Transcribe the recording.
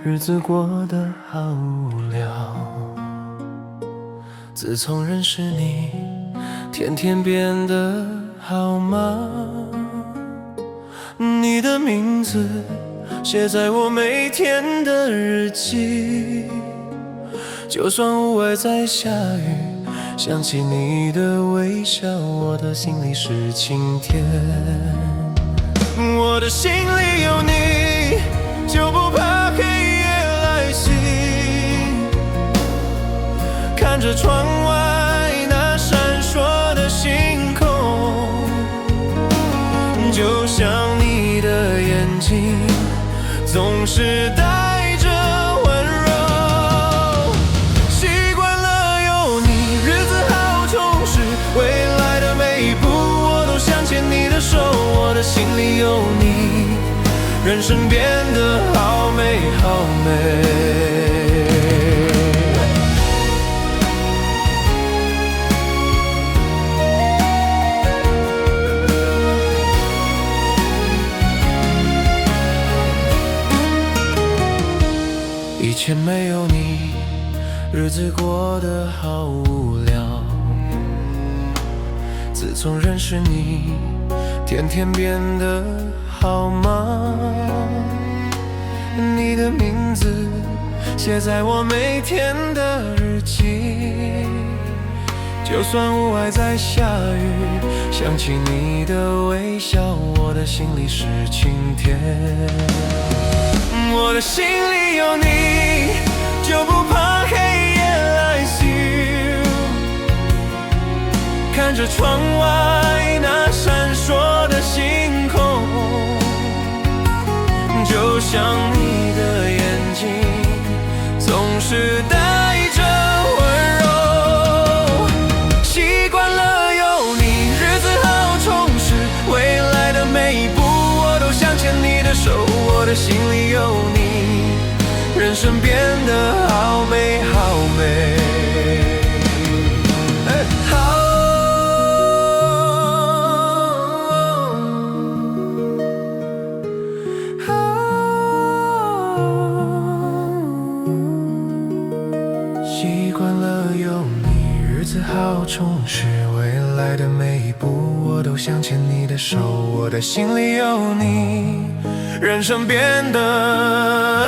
日子过得好无聊。自从认识你，天天变得好忙。你的名字写在我每天的日记，就算屋外在下雨，想起你的微笑，我的心里是晴天。我的心里有你，就不怕黑夜来袭。看着窗外那闪烁的星空，就像你的眼睛总是带着温柔。习惯了有你，日子好充实，未来的每一步我都想牵你的手。我的心里有你，人生变得好美好美。以前没有你，日子过得好无聊。自从认识你，天天变得好忙。你的名字写在我每天的日记，就算屋外在下雨，想起你的微笑，我的心里是晴天。我的心里有你，就不怕黑夜来袭。看着窗外那闪烁的星空，就像你的眼睛总是带着温柔。习惯了有你，日子好充实，未来的每一步我都想牵你的手。我的心里有你，人生变得好美好美。习惯了有你，日子好充实，未来的每一步我都想牵你的手。我的心里有你，人生变得